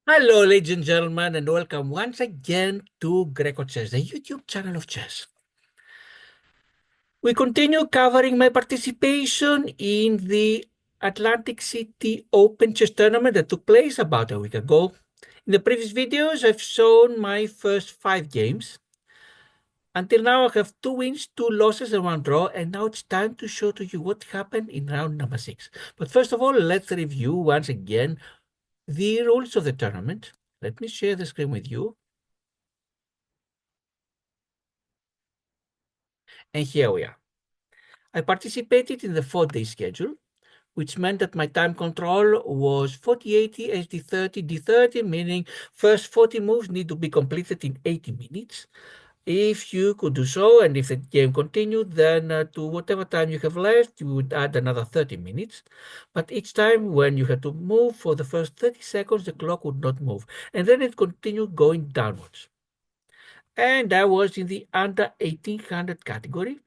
Hello, ladies and gentlemen, and welcome once again to grecochess, the YouTube channel of chess. We continue covering my participation in the Atlantic City Open Chess Tournament that took place about a week ago. In the previous videos, I've shown my first 5 games. Until now, I have 2 wins, 2 losses, and 1 draw, and now it's time to show to you what happened in round number 6. But first of all, let's review once again the rules of the tournament. Let me share the screen with you. And here we are. I participated in the 4-day schedule, which meant that my time control was 40-80 SD30 D30, meaning first 40 moves need to be completed in 80 minutes. If you could do so, and if the game continued, then to whatever time you have left, you would add another 30 minutes. But each time when you had to move for the first 30 seconds, the clock would not move. And then it continued going downwards. And I was in the under 1800 category.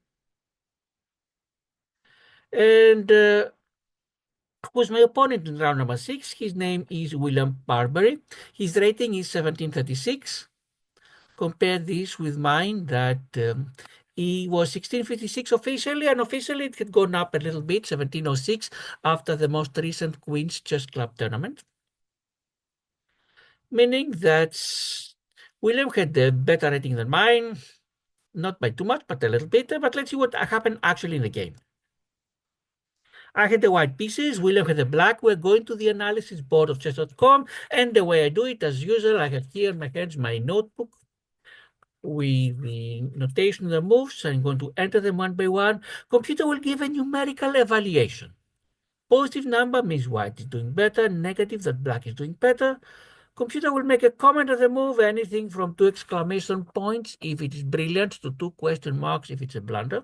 And who's my opponent in round number 6? His name is William Parberry. His rating is 1736. Compare this with mine that he was 1656 officially, and officially it had gone up a little bit, 1706, after the most recent Queen's Chess Club tournament. Meaning that William had a better rating than mine, not by too much, but a little bit. But let's see what happened actually in the game. I had the white pieces, William had the black. We're going to the analysis board of chess.com, and the way I do it, as usual, I have here in my hands my notebook with the notation of the moves. I'm going to enter them one by one. Computer will give a numerical evaluation. Positive number means white is doing better, negative that black is doing better. Computer will make a comment on the move, anything from 2 exclamation points if it is brilliant to 2 question marks if it's a blunder.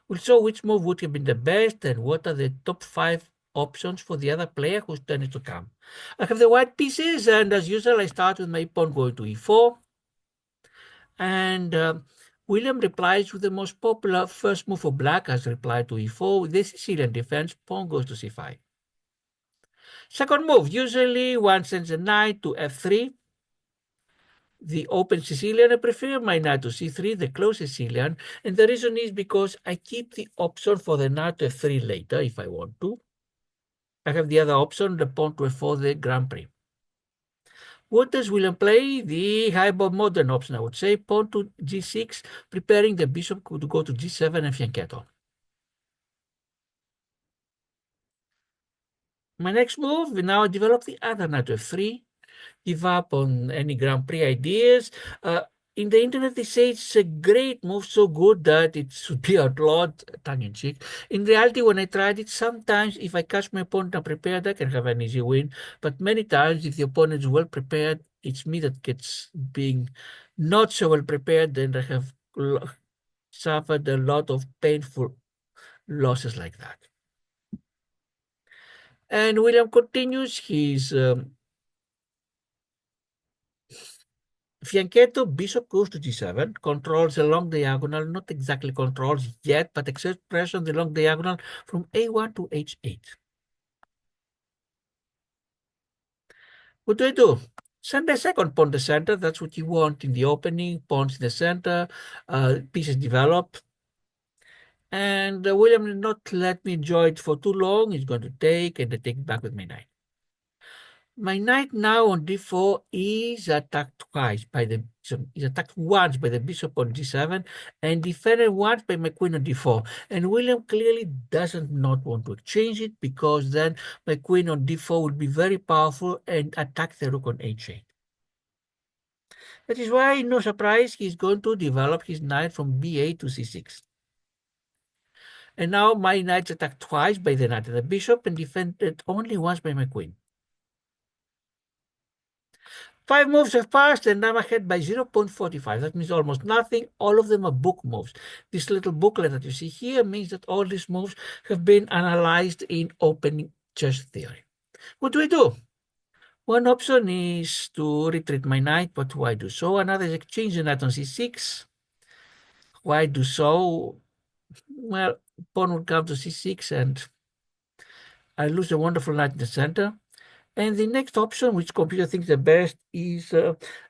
We'll show which move would have been the best and what are the top 5 options for the other player whose turn is to come. I have the white pieces, and as usual, I start with my pawn going to e4. And William replies with the most popular first move for black as reply to e4 with the Sicilian defense, pawn goes to c5. Second move, usually one sends a knight to f3. The open Sicilian, I prefer my knight to c3, the closed Sicilian, and the reason is because I keep the option for the knight to f3 later if I want to. I have the other option, the pawn to f4, the Grand Prix. What does William play? The hyper modern option, I would say, pawn to g6, preparing the bishop to go to g7 and fianchetto. My next move, we now develop the other knight to f3, give up on any Grand Prix ideas. In the internet, they say it's a great move, so good that it should be outlawed, tongue-in-cheek. In reality, when I tried it, sometimes if I catch my opponent unprepared, I can have an easy win. But many times, if the opponent is well prepared, it's me that gets being not so well prepared, and I have suffered a lot of painful losses like that. And William continues his fianchetto, bishop goes to g7, controls a long diagonal, not exactly controls yet, but exerts pressure on the long diagonal from a1 to h8. What do I do? Send a second pawn to the center. That's what you want in the opening. Pawns in the center, pieces develop. And William did not let me enjoy it for too long. He's going to take, and I take back with my knight. My knight now on d4 is attacked twice by the bishop, is attacked once by the bishop on g7 and defended once by my queen on d4. And William clearly doesn't not want to exchange it because then my queen on d4 would be very powerful and attack the rook on h8. That is why, no surprise, he's going to develop his knight from b8 to c6. And now my knight's attacked twice by the knight and the bishop and defended only once by my queen. 5 moves have passed and I'm ahead by 0.45. That means almost nothing. All of them are book moves. This little booklet that you see here means that all these moves have been analyzed in open chess theory. What do I do? One option is to retreat my knight, but why do so? Another is exchange the knight on c6. Why do so? Well, pawn would come to c6 and I lose a wonderful knight in the center. And the next option, which computer thinks the best, is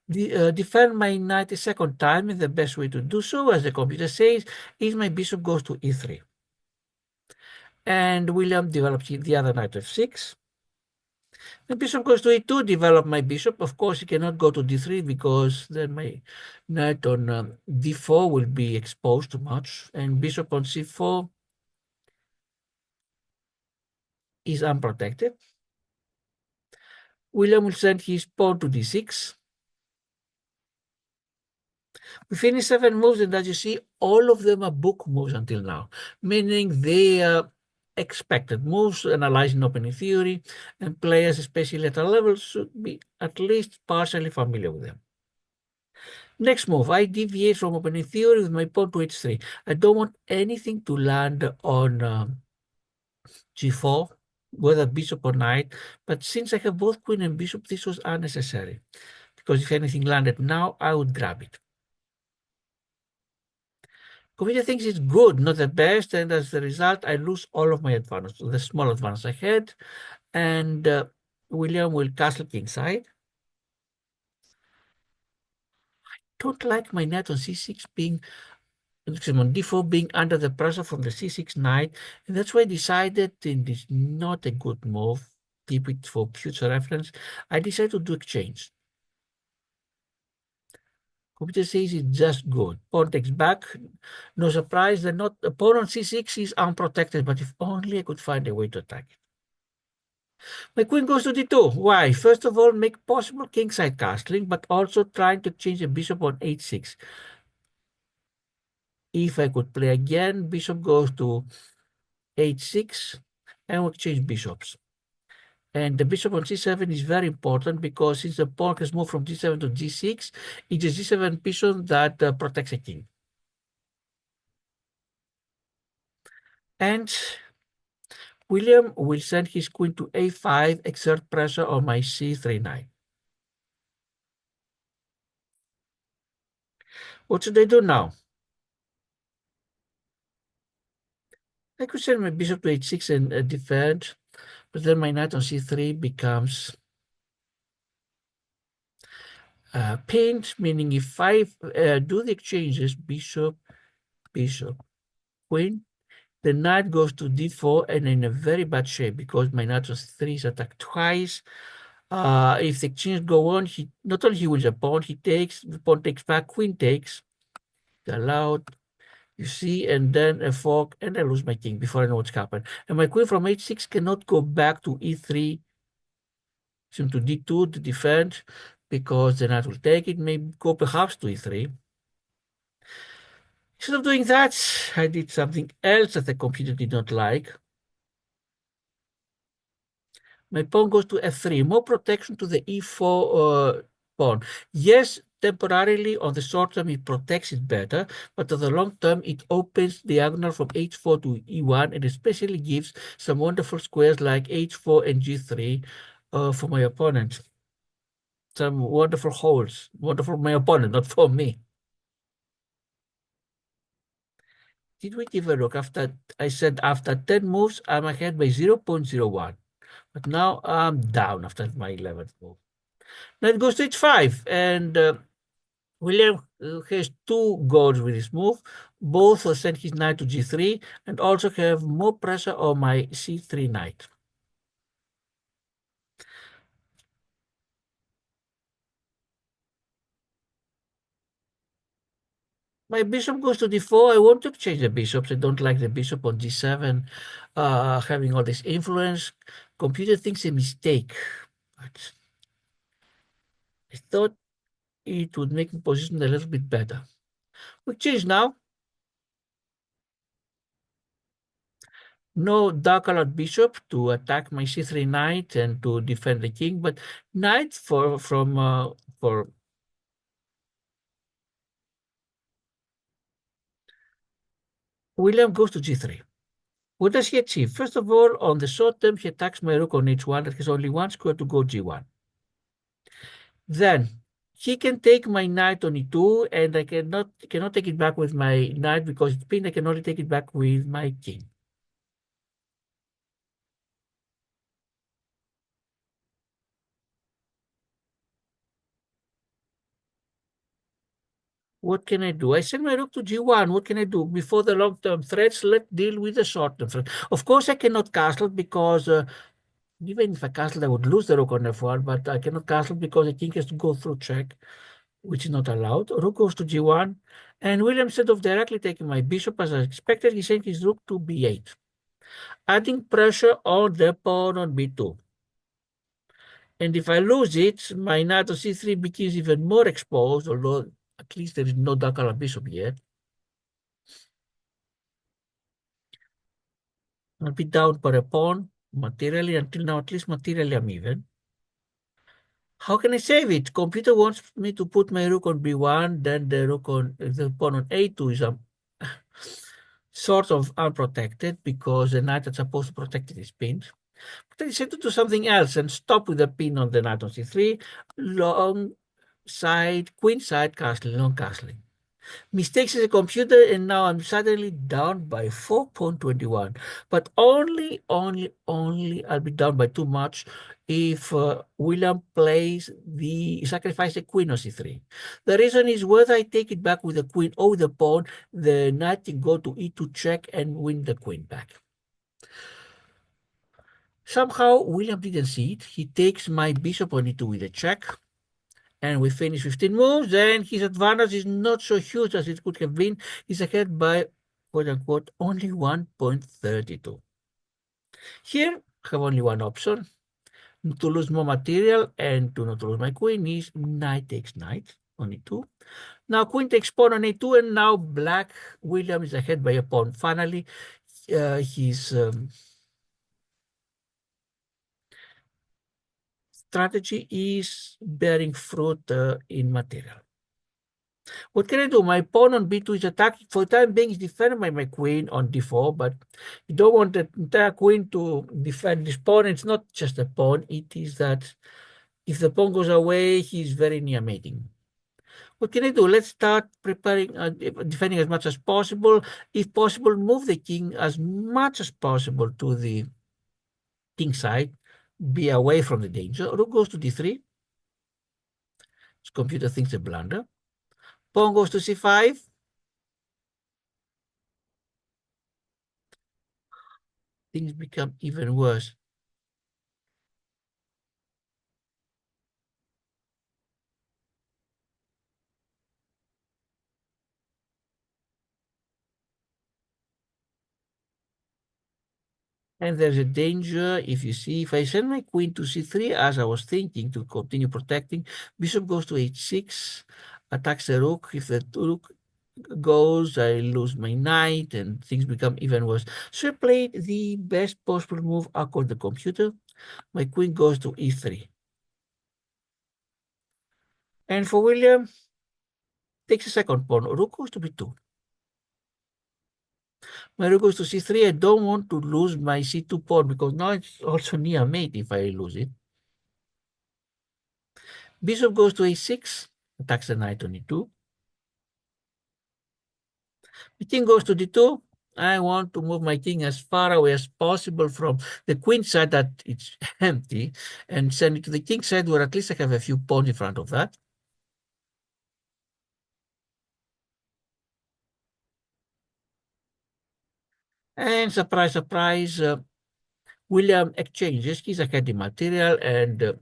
defend my knight a second time. And the best way to do so, as the computer says, is my bishop goes to e3. And William develops the other knight f6. The bishop goes to e2, develop my bishop. Of course, he cannot go to d3 because then my knight on d4 will be exposed too much. And bishop on c4 is unprotected. William will send his pawn to d6. We finished 7 moves, and as you see, all of them are book moves until now, meaning they are expected moves, analyzing opening theory, and players, especially at our level, should be at least partially familiar with them. Next move, I deviate from opening theory with my pawn to h3. I don't want anything to land on g4, whether bishop or knight, but since I have both queen and bishop, this was unnecessary, because if anything landed now, I would grab it. Computer thinks it's good, not the best, and as a result, I lose all of my advantage, the small advantage I had, and William will castle kingside. Don't like my knight on c6 being, on d4 being under the pressure from the c6 knight, and that's why I decided it is not a good move. Keep it for future reference. I decided to do exchange. Computer says it's just good. Pawn takes back. No surprise, the pawn on c6 is unprotected, but if only I could find a way to attack it. My queen goes to d2. Why? First of all, make possible kingside castling, but also trying to change the bishop on h6. If I could play again, bishop goes to h6, and we exchange bishops. And the bishop on c7 is very important because since the pawn has moved from g7 to g6, it's a g7 bishop that protects a king. And William will send his queen to a5, exert pressure on my c3 knight. What should I do now? I could send my bishop to h6 and defend, but then my knight on c3 becomes pinned, meaning if I do the exchanges, bishop, bishop, queen, the knight goes to d4 and in a very bad shape because my knight on c3 is attacked twice. If the exchange go on, he not only he wins a pawn, he takes, the pawn takes back, queen takes, allowed, you see, and then a fork, and I lose my king before I know what's happened. And my queen from h6 cannot go back to e3, to d2 to defend, because the knight will take it, maybe go perhaps to e3. Instead of doing that, I did something else that the computer did not like. My pawn goes to f3, more protection to the e4 pawn. Yes, temporarily on the short term it protects it better, but on the long term it opens diagonal from h4 to e1 and especially gives some wonderful squares like h4 and g3 for my opponent. Some wonderful holes, wonderful for my opponent, not for me. Did we give a look? After I said after 10 moves, I'm ahead by 0.01. But now I'm down after my 11th move. Now it goes to h5, and William has two goals with this move. Both send his knight to g3 and also have more pressure on my c3 knight. My bishop goes to d4. I want to exchange the bishops. I don't like the bishop on g7 having all this influence. Computer thinks a mistake, but I thought it would make my position a little bit better. We change now. No dark-colored bishop to attack my c3 knight and to defend the king, but knight for William goes to g3. What does he achieve? First of all, on the short term, he attacks my rook on h1 that has only one square to go g1. Then he can take my knight on e2, and I cannot take it back with my knight because it's pinned. I can only take it back with my king. What can I do? I send my rook to g1. What can I do? Before the long-term threats, let's deal with the short-term threat. Of course, I cannot castle because even if I castle, I would lose the rook on f1, but I cannot castle because the king has to go through check, which is not allowed. Rook goes to g1, and William, instead of directly taking my bishop as I expected, he sent his rook to b8, adding pressure on the pawn on b2. And if I lose it, my knight on c3 becomes even more exposed, although at least there is no dark color bishop yet. I'll be down by a pawn materially. Until now, at least materially, I'm even. How can I save it? Computer wants me to put my rook on b1, then the pawn on a2 is sort of unprotected because the knight that's supposed to protect it is pinned. But I decided to do something else and stop with the pin on the knight on c3, long side, queen side castling, long castling. Mistakes as a computer, and now I'm suddenly down by 4.21. But only I'll be down by too much if William plays the sacrifice the queen on c3. The reason is whether I take it back with the queen or with the pawn, the knight can go to e2 check and win the queen back. Somehow William didn't see it. He takes my bishop on e2 with a check. And we finish 15 moves, then his advantage is not so huge as it could have been. He's ahead by, quote unquote, only 1.32. Here, I have only one option. To lose more material and to not lose my queen is knight takes knight on e2. Now queen takes pawn on a2, and now black William is ahead by a pawn. Finally, his strategy is bearing fruit in material. What can I do? My pawn on b2 is attacking. For the time being, is defended by my queen on d4, but you don't want the entire queen to defend this pawn. It's not just a pawn. It is that if the pawn goes away, he's very near mating. What can I do? Let's start preparing, defending as much as possible. If possible, move the king as much as possible to the king side. Be away from the danger. Rook goes to d3. His computer thinks a blunder. Pawn goes to c5. Things become even worse. And there's a danger if you see, if I send my queen to c3 as I was thinking to continue protecting, bishop goes to h6, attacks the rook. If the rook goes, I lose my knight and things become even worse. So I played the best possible move according to the computer. My queen goes to e3. And for William, takes a second pawn. Rook goes to b2. My rook goes to c3. I don't want to lose my c2 pawn because now it's also near mate if I lose it. Bishop goes to a6, attacks the knight on e2. The king goes to d2. I want to move my king as far away as possible from the queen side that it's empty and send it to the king side where at least I have a few pawns in front of that. And surprise, surprise, William exchanges. He's ahead in material and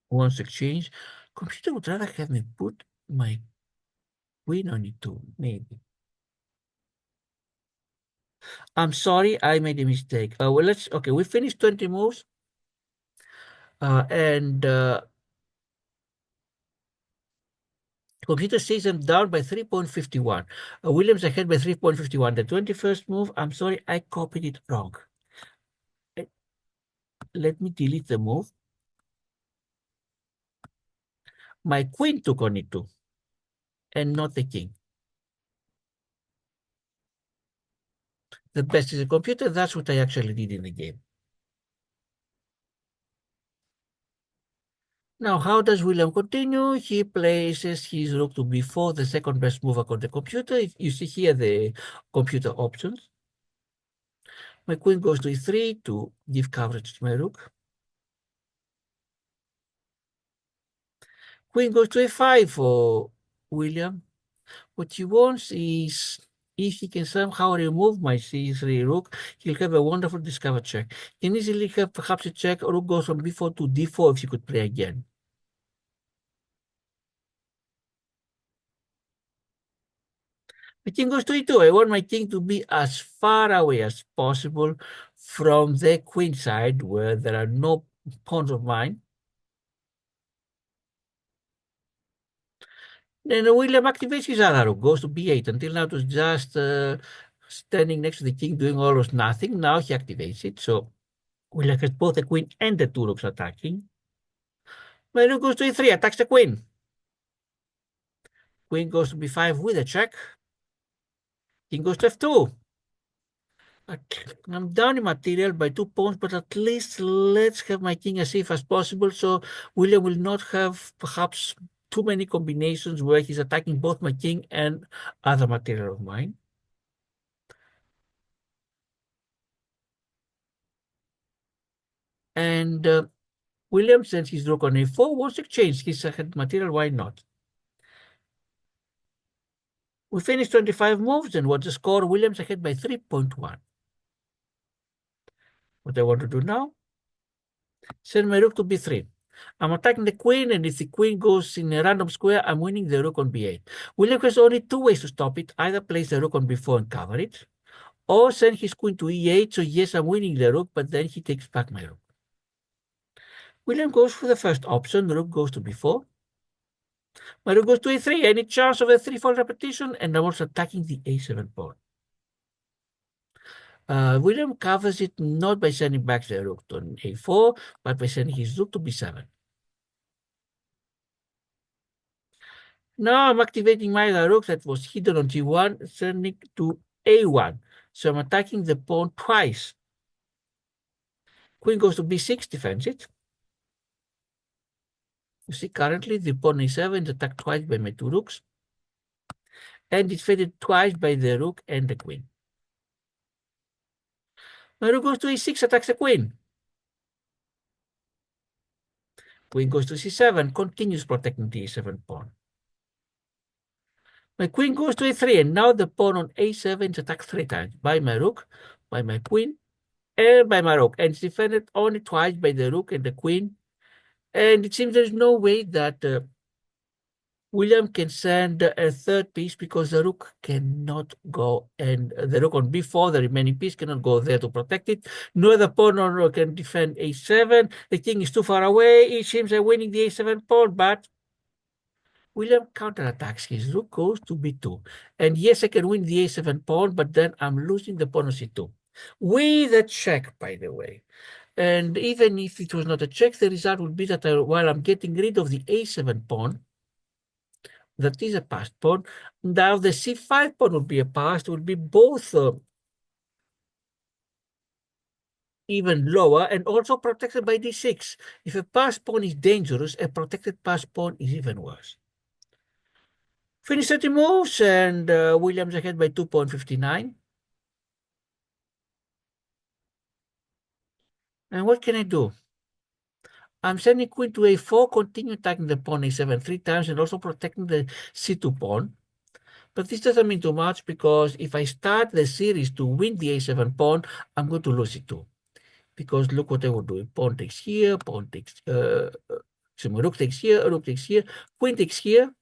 wants exchange. Computer would rather have me put my queen on e2, maybe. I'm sorry, I made a mistake. Well, okay, we finished 20 moves. And computer says I'm down by 3.51. Williams ahead by 3.51. The 21st move, I'm sorry, I copied it wrong. Let me delete the move. My queen took on it too, and not the king. The best is a computer. That's what I actually did in the game. Now, how does William continue? He places his rook to b4, the second best move according to the computer. If you see here the computer options. My queen goes to e3 to give coverage to my rook. Queen goes to a5 for William. What he wants is, if he can somehow remove my c3 rook, he'll have a wonderful discover check. He can easily have perhaps a check, or rook goes from b4 to d4 if he could play again. The king goes to e2. I want my king to be as far away as possible from the queen side where there are no pawns of mine. Then William activates his other rook, goes to b8. Until now it was just standing next to the king doing almost nothing. Now he activates it. So William has both the queen and the two rooks attacking. My rook goes to e3, attacks the queen. Queen goes to b5 with a check. King goes to f2. I'm down in material by 2 pawns, but at least let's have my king as safe as possible, so William will not have perhaps too many combinations where he's attacking both my king and other material of mine. And William, since he's rook on a4, wants to exchange his second material. Why not? We finished 25 moves, and what's the score? William's ahead by 3.1. What I want to do now? Send my rook to b3. I'm attacking the queen, and if the queen goes in a random square, I'm winning the rook on b8. William has only two ways to stop it. Either place the rook on b4 and cover it, or send his queen to e8, so yes, I'm winning the rook, but then he takes back my rook. William goes for the first option. The rook goes to b4. My rook goes to a3. Any chance of a threefold repetition? And I'm also attacking the a7 pawn. William covers it not by sending back the rook to a4, but by sending his rook to b7. Now I'm activating my rook that was hidden on g1, sending to a1. So I'm attacking the pawn twice. Queen goes to b6, defends it. You see, currently the pawn a7 is attacked twice by my two rooks, and it's defended twice by the rook and the queen. My rook goes to a6, attacks the queen. Queen goes to c7, continues protecting the a7 pawn. My queen goes to a3, and now the pawn on a7 is attacked 3 times by my rook, by my queen, and by my rook, and it's defended only twice by the rook and the queen. And it seems there's no way that William can send a third piece because the rook cannot go, and the rook on b4, the remaining piece, cannot go there to protect it. No other pawn on rook can defend a7. The king is too far away. It seems I'm winning the a7 pawn, but William counterattacks. His rook goes to b2. And yes, I can win the a7 pawn, but then I'm losing the pawn on c2. With a check, by the way. And even if it was not a check, the result would be that while I'm getting rid of the a7 pawn, that is a passed pawn, now the c5 pawn would be a passed, would be both even lower and also protected by d6. If a passed pawn is dangerous, a protected passed pawn is even worse. Finish 30 moves, and William's ahead by 2.59. And what can I do? I'm sending queen to a4, continue attacking the pawn a7 3 times, and also protecting the c2 pawn. But this doesn't mean too much, because if I start the series to win the a7 pawn, I'm going to lose it too. Because look what I will do. Pawn takes here, pawn takes, so my rook takes here, rook takes here, queen takes here.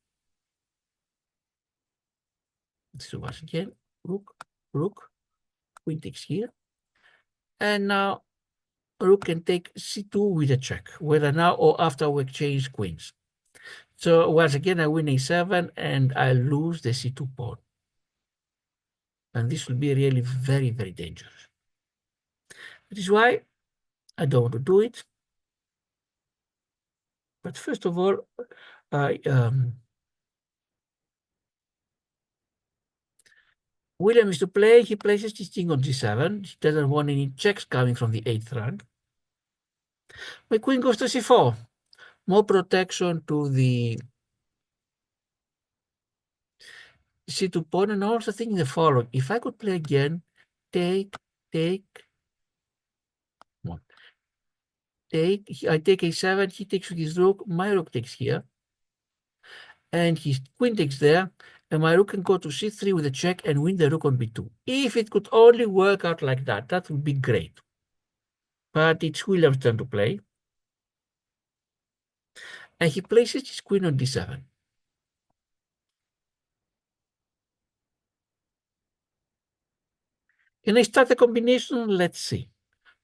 Let's do once again. Rook, rook, queen takes here. And now rook can take c2 with a check, whether now or after we exchange queens. So once again, I win a7 and I lose the c2 pawn. And this will be really very, very dangerous. That is why I don't want to do it. But first of all, William is to play. He places his king on g7. He doesn't want any checks coming from the 8th rank. My queen goes to c4. More protection to the c2 pawn, and also thinking the following. If I could play again, take, take, I take a7, he takes with his rook, my rook takes here, and his queen takes there, and my rook can go to c3 with a check and win the rook on b2. If it could only work out like that, that would be great. But it's William's turn to play. And he places his queen on d7. Can I start the combination? Let's see.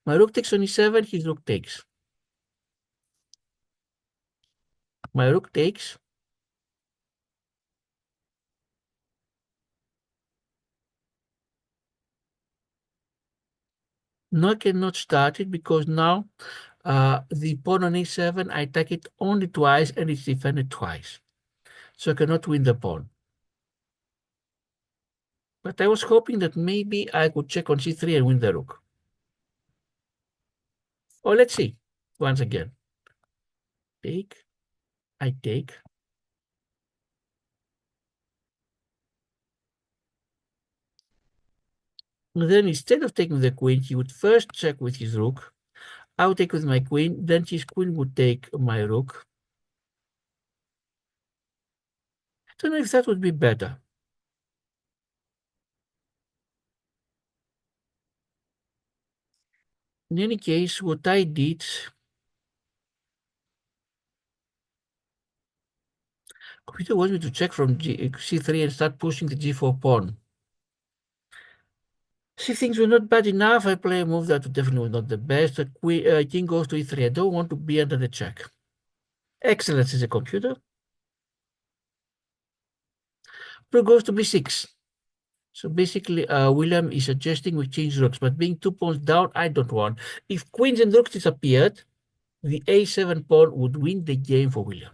My rook takes on e7, his rook takes. My rook takes. No, I cannot start it because now the pawn on e7, I attack it only twice and it's defended twice. So I cannot win the pawn. But I was hoping that maybe I could check on c3 and win the rook. Oh, let's see. Once again. Take. I take. And then instead of taking the queen, he would first check with his rook. I would take with my queen. Then his queen would take my rook. I don't know if that would be better. In any case, what I did, computer wants me to check from c3 and start pushing the g4 pawn. See, things were not bad enough. I play a move that definitely was not the best. King goes to e3. I don't want to be under the check. Excellent, says the computer. Rook goes to b6. So basically, William is suggesting we change rooks, but being 2 pawns down, I don't want. If queens and rooks disappeared, the a7 pawn would win the game for William.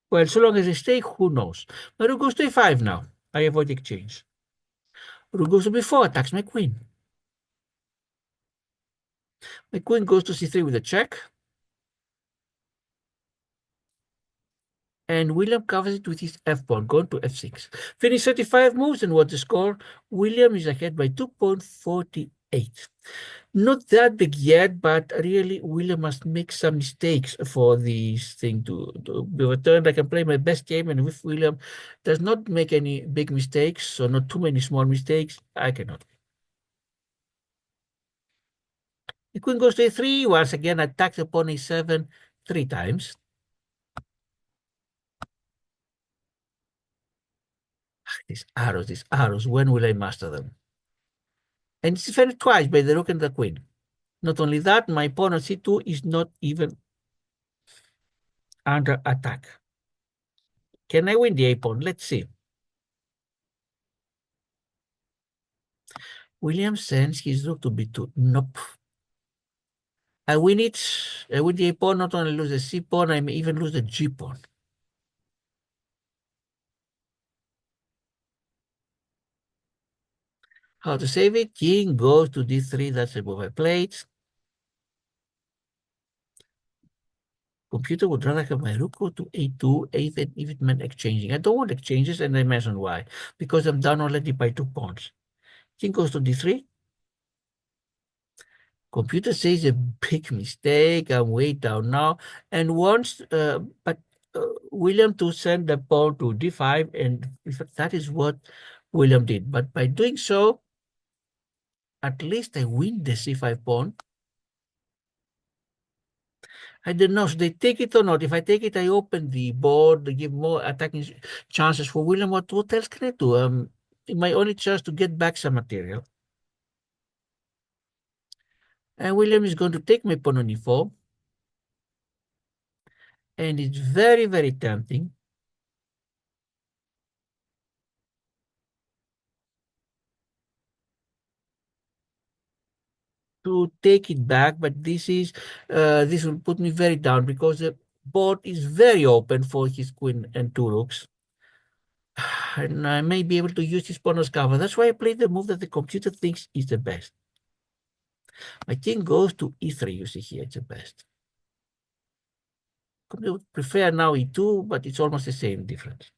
Well, so long as they stay, who knows? My rook goes to a5 now. I avoid exchange. Rook goes to b4, attacks my queen. My queen goes to c3 with a check. And William covers it with his f-pawn, going to f6. Finish 35 moves, and what's the score? William is ahead by 2.48. Not that big yet, but really William must make some mistakes for this thing to be returned. I can play my best game, and if William does not make any big mistakes, so not too many small mistakes, I cannot. The queen goes to a3, once again attacks upon a7 3 times. These arrows, when will I master them? And it's defended twice by the rook and the queen. Not only that, my pawn on c2 is not even under attack. Can I win the a-pawn? Let's see. William sends his rook to b2. Nope. I win it. I win the a-pawn, not only lose the c-pawn, I may even lose the g-pawn. How to save it? King goes to d3. That's the move I played. Computer would rather have my rook go to a2 if it meant exchanging. I don't want exchanges, and I mentioned why. Because I'm down already by 2 pawns. King goes to d3. Computer says a big mistake. I'm way down now, and wants, but William to send the pawn to d5, and in fact, that is what William did. But by doing so, at least I win the c5 pawn. I don't know, should they take it or not? If I take it, I open the board, they give more attacking chances for William. What else can I do? My only chance to get back some material. And William is going to take my pawn on e4. And it's very, very tempting to take it back, but this will put me very down because the board is very open for his queen and 2 rooks. And I may be able to use his pawn as cover. That's why I played the move that the computer thinks is the best. My king goes to e3, you see here, it's the best. I would prefer now e2, but it's almost the same difference.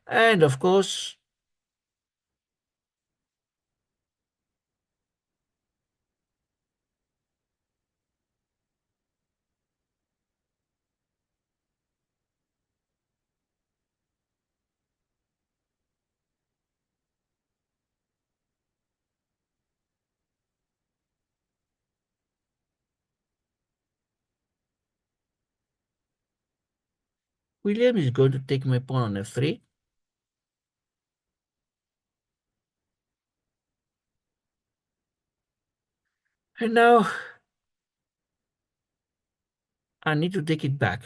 And of course, William is going to take my pawn on f3. And now I need to take it back.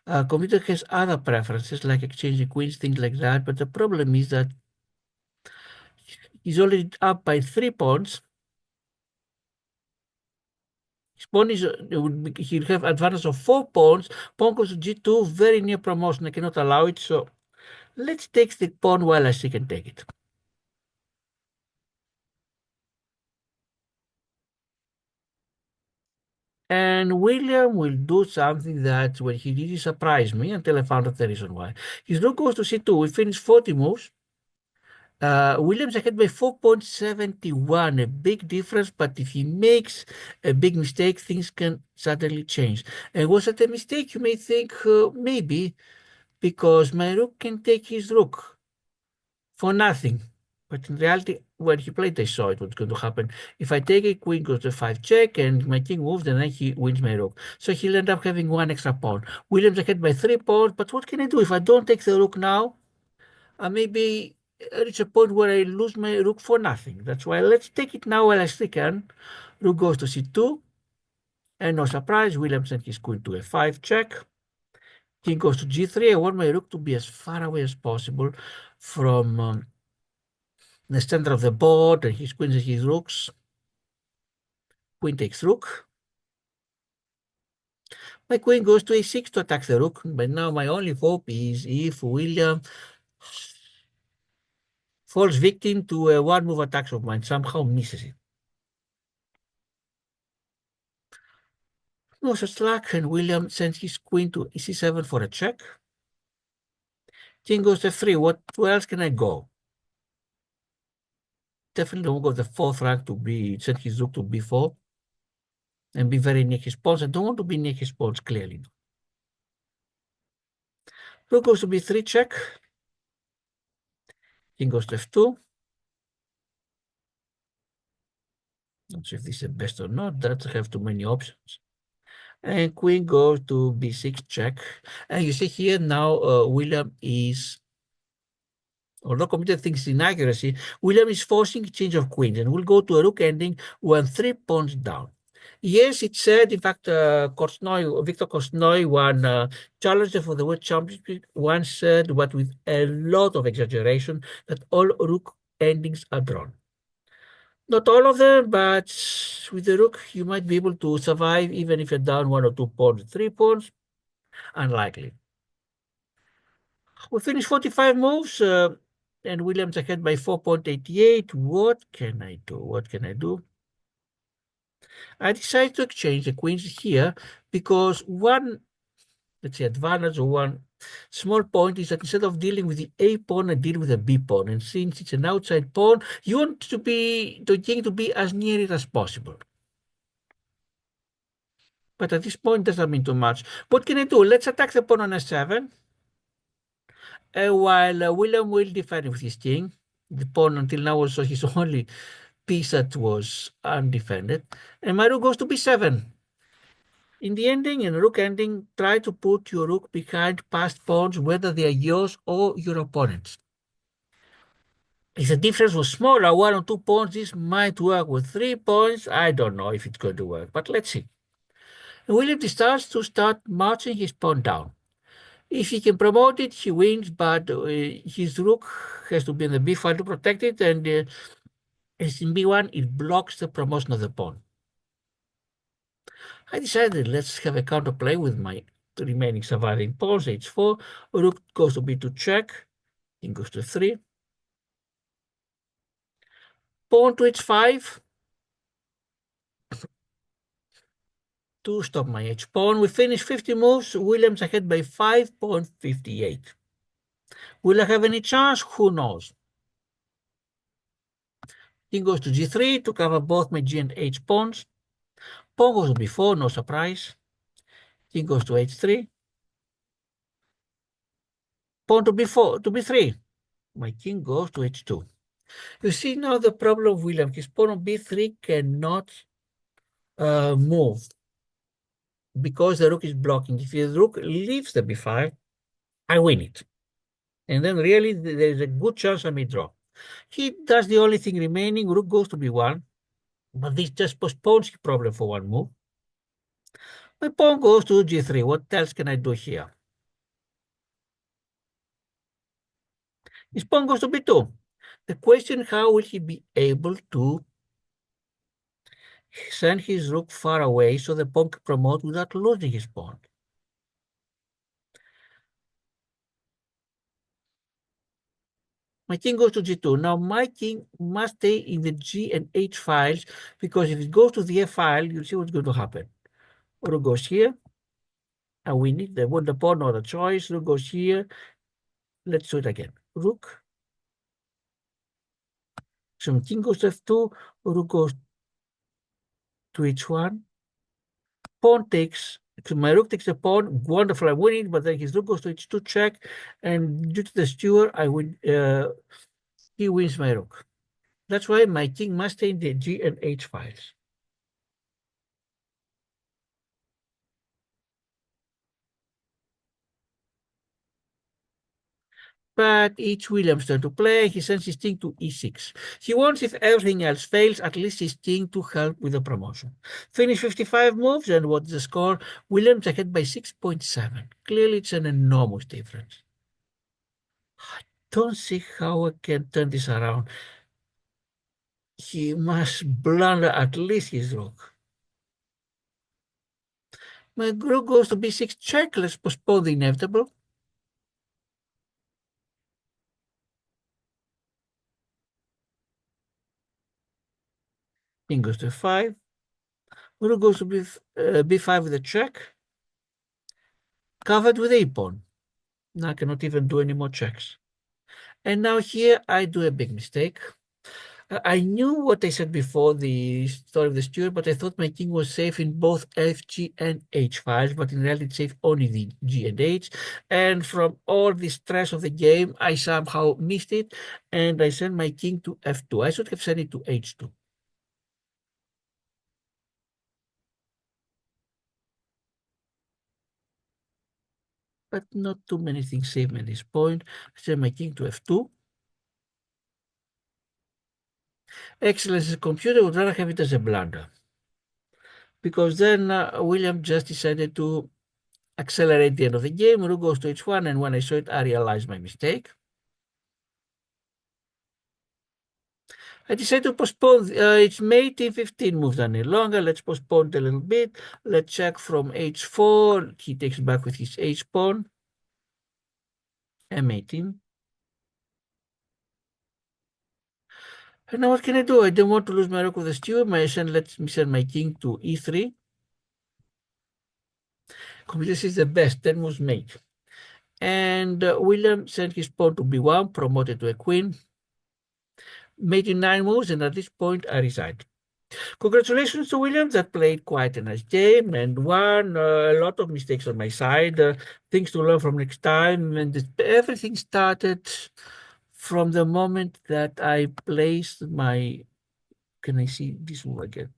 Computer has other preferences like exchanging queens, things like that. But the problem is that he's already up by 3 pawns. His pawn is, he'll have advantage of 4 pawns. Pawn goes to g2, very near promotion. I cannot allow it. So let's take the pawn while I still can take it. And William will do something that when he did, he surprised me until I found out the reason why. His rook goes to c2. We finished 40 moves. Williams ahead by 4.71, a big difference, but if he makes a big mistake, things can suddenly change. And was that a mistake? You may think maybe, because my rook can take his rook for nothing. But in reality, when he played, I saw it what's going to happen. If I take a queen goes to 5 check and my king moves, then he wins my rook. So he'll end up having 1 extra pawn. Williams ahead by 3 pawns, but what can I do if I don't take the rook now? I maybe reach a point where I lose my rook for nothing. That's why let's take it now while I still can. Rook goes to c2, and no surprise, William sent his queen to f5 check. King goes to g3. I want my rook to be as far away as possible from the center of the board, and his queens and his rooks. Queen takes rook. My queen goes to a6 to attack the rook, but now my only hope is if William falls victim to a one-move attack of mine, somehow misses it. No such luck, and William sends his queen to c7 for a check. King goes to f3. Where else can I go? Definitely don't go the fourth rank to send his rook to b4 and be very near his pawns. I don't want to be near his pawns, clearly. Rook goes to b3 check. King goes to f2. Not sure if this is the best or not. Doesn't have too many options. And queen goes to b6 check. And you see here now William is, although computer thinks inaccuracy, William is forcing change of queens and will go to a rook ending when 3 pawns down. Yes, it said, in fact, Victor Kortsnoy, one challenger for the world championship, once said, but with a lot of exaggeration, that all rook endings are drawn. Not all of them, but with the rook, you might be able to survive even if you're down 1 or 2 pawns, 3 pawns. Unlikely. We finished 45 moves, and Williams ahead by 4.88. What can I do? What can I do? I decided to exchange the queens here because one, let's say, advantage or one small point is that instead of dealing with the A pawn, I deal with the B pawn. And since it's an outside pawn, you want the king to be as near it as possible. But at this point, doesn't mean too much. What can I do? Let's attack the pawn on f7. While William will defend with his king. The pawn until now also his only piece that was undefended. And my rook goes to b7. In the ending, in rook ending, try to put your rook behind passed pawns, whether they are yours or your opponent's. If the difference was smaller, 1 or 2 pawns, this might work. With 3 pawns, I don't know if it's going to work, but let's see. And William starts to marching his pawn down. If he can promote it, he wins, but his rook has to be in the b file to protect it, and as in b1, it blocks the promotion of the pawn. I decided let's have a counterplay with my remaining surviving pawns. h4, rook goes to b2 check, king goes to 3. Pawn to h5 to stop my h-pawn. We finished 50 moves. Williams ahead by 5.58. Will I have any chance? Who knows? King goes to g3 to cover both my g and h pawns. Pawn goes to b4, no surprise. King goes to h3. Pawn to b4, to b3. My king goes to h2. You see now the problem of William. His pawn on b3 cannot move because the rook is blocking. If the rook leaves the b5, I win it. And then really there's a good chance I may draw. He does the only thing remaining, rook goes to b1, but this just postpones the problem for one move. My pawn goes to g3. What else can I do here? His pawn goes to b2. The question, how will he be able to send his rook far away so the pawn can promote without losing his pawn? My king goes to g2. Now my king must stay in the g and h files, because if it goes to the f file, you'll see what's going to happen. Rook goes here, and we need the pawn, not a choice. Rook goes here. Let's do it again. Rook. So king goes to f2. Rook goes to h1. Pawn takes. So my rook takes the pawn. Wonderful, I win it. But then his rook goes to h2 check, and due to the steward, I win. He wins my rook. That's why my king must stay in the G and H files. But it's William's turn to play. He sends his king to e6. He wants, if everything else fails, at least his king to help with the promotion. Finish 55 moves, and what's the score? William's ahead by 6.7. Clearly, it's an enormous difference. I don't see how I can turn this around. He must blunder at least his rook. My rook goes to b6 check. Let's postpone the inevitable. King goes to f5. Rook goes to b5 with a check. Covered with a pawn. Now I cannot even do any more checks. And now here I do a big mistake. I knew what I said before, the story of the steward, but I thought my king was safe in both F, G, and H files, but in reality it's safe only the G and H. And from all the stress of the game, I somehow missed it, and I sent my king to F2. I should have sent it to H2. But not too many things save me at this point. I sent my king to F2. Excellence as a computer would rather have it as a blunder, because then William just decided to accelerate the end of the game. Rook goes to h1, and when I saw it, I realized my mistake. I decided to postpone. It's mate e15 moves any longer. Let's postpone it a little bit. Let's check from h4. He takes back with his h pawn. m18. And now what can I do? I don't want to lose my rook with the steward. Let me send my king to e3. This is the best. 10 moves mate. And William sent his pawn to b1, promoted to a queen. Made in 9 moves, and at this point I resigned. Congratulations to Williams, that played quite a nice game and won. A lot of mistakes on my side, things to learn from next time. And everything started from the moment that I placed my, can I see this move again?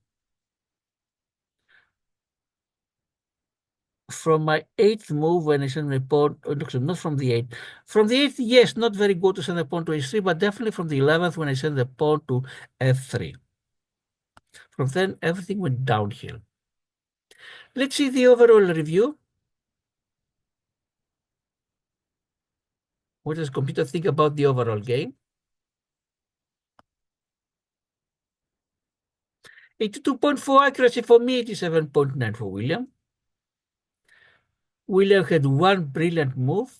From my 8th move when I sent my pawn, not from the 8th. From the 8th, yes, not very good to send the pawn to h3, but definitely from the 11th when I sent the pawn to f3. From then, everything went downhill. Let's see the overall review. What does computer think about the overall game? 82.4 accuracy for me, 87.9 for William. William had one brilliant move,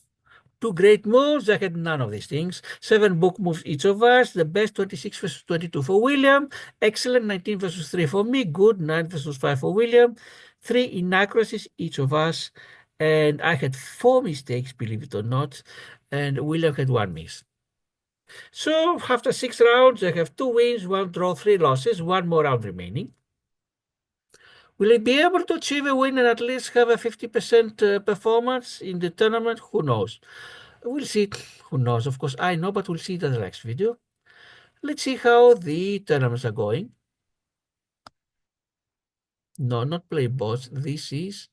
two great moves. I had none of these things. 7 book moves each of us. The best 26 versus 22 for William. Excellent 19 versus 3 for me. Good 9 versus 5 for William. 3 inaccuracies each of us. And I had 4 mistakes, believe it or not. And William had 1 miss. So after 6 rounds, I have 2 wins, 1 draw, 3 losses, 1 more round remaining. Will I be able to achieve a win and at least have a 50% performance in the tournament? Who knows? We'll see. Who knows? Of course, I know, but we'll see it in the next video. Let's see how the tournaments are going. No, not play bots. This is,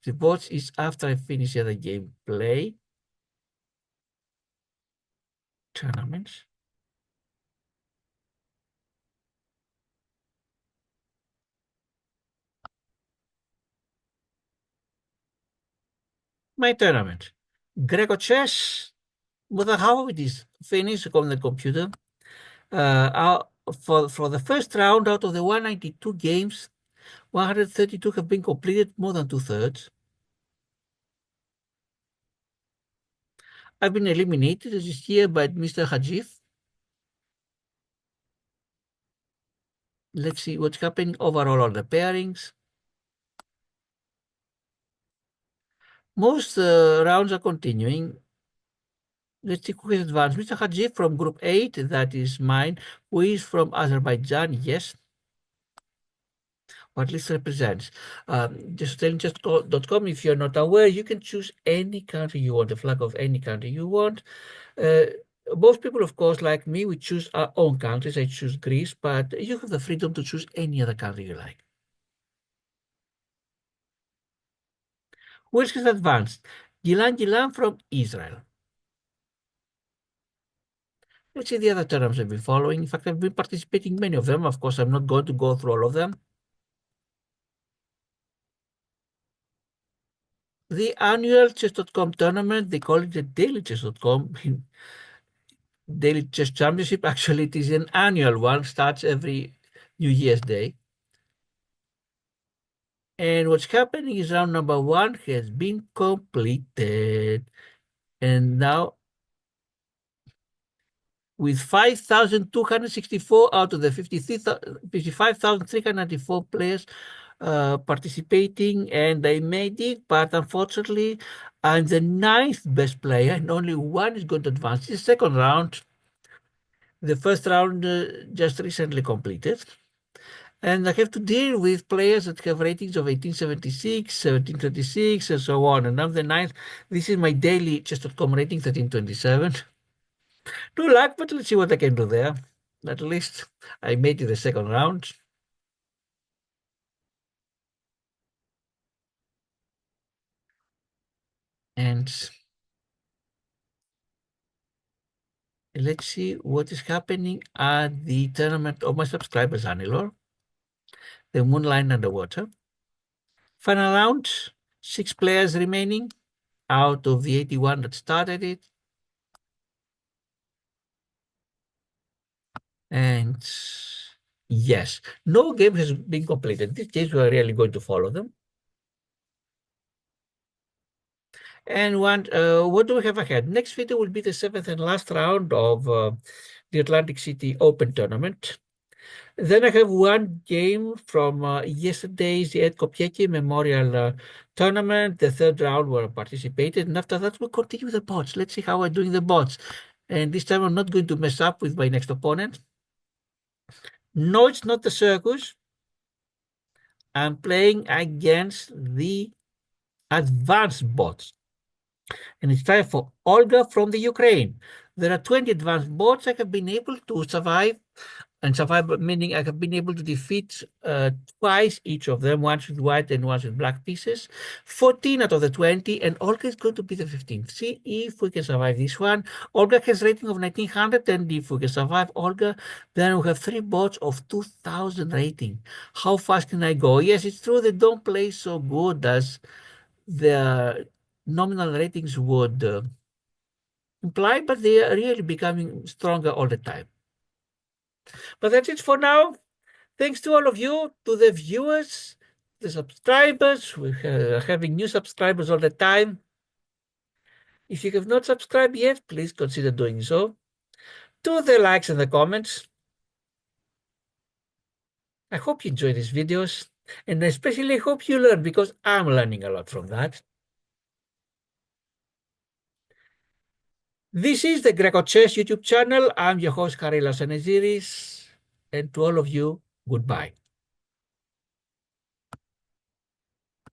the bots is after I finish the other game play. tournaments. My tournament. grecochess. But how it is finished on the computer. Uh, for the first round out of the 192 games, 132 have been completed, more than two-thirds. I've been eliminated this year by Mr. Hajif. Let's see what's happening overall on the pairings. Most rounds are continuing. Let's see who has advanced. Mr. Hajif from Group 8, that is mine, who is from Azerbaijan, yes, or at least represents. Just telling chess.com, if you're not aware, you can choose any country you want, the flag of any country you want. Uh, Most people, of course, like me, we choose our own countries. I choose Greece, but you have the freedom to choose any other country you like. Who else has advanced? Gilan from Israel. Let's see the other terms I've been following. In fact, I've been participating in many of them. Of course, I'm not going to go through all of them. The annual chess.com tournament, they call it the daily chess.com daily chess championship. Actually, it is an annual one, starts every New Year's Day. And what's happening is round number 1 has been completed. And now, with 5,264 out of the 55,394 players participating, and I made it, but unfortunately, I'm the 9th best player, and only one is going to advance. The second round, the first round just recently completed. And I have to deal with players that have ratings of 1876, 1726, and so on. And I'm the 9th. This is my daily chess.com rating, 1327. No luck, but let's see what I can do there. At least I made it the second round. And let's see what is happening at the tournament of my subscribers, Anilor. The Moonline Underwater. Final round, 6 players remaining out of the 81 that started it. And yes, no game has been completed. These games we are really going to follow them. And what do we have ahead? Next video will be the 7th and last round of the Atlantic City Open Tournament. Then I have one game from yesterday's the Ed Kopiecki Memorial Tournament, the third round where I participated. And after that, we'll continue the bots. Let's see how I'm doing the bots. And this time I'm not going to mess up with my next opponent. No, it's not the circus. I'm playing against the advanced bots. And it's time for Olga from the Ukraine. There are 20 advanced bots. I have been able to survive, and survive meaning I have been able to defeat twice each of them, once with white and once with black pieces. 14 out of the 20, and Olga is going to be the 15th. See if we can survive this one. Olga has rating of 1900, and if we can survive Olga, then we have 3 bots of 2000 rating. How fast can I go? Yes, it's true they don't play so good as the nominal ratings would imply, but they are really becoming stronger all the time. But that's it for now. Thanks to all of you, to the viewers, the subscribers. We're having new subscribers all the time. If you have not subscribed yet, please consider doing so. To the likes and the comments. I hope you enjoy these videos, and I especially hope you learn, because I'm learning a lot from that. This is the Greco Chess YouTube channel. I'm your host, Karilas Aneziris, and to all of you, goodbye.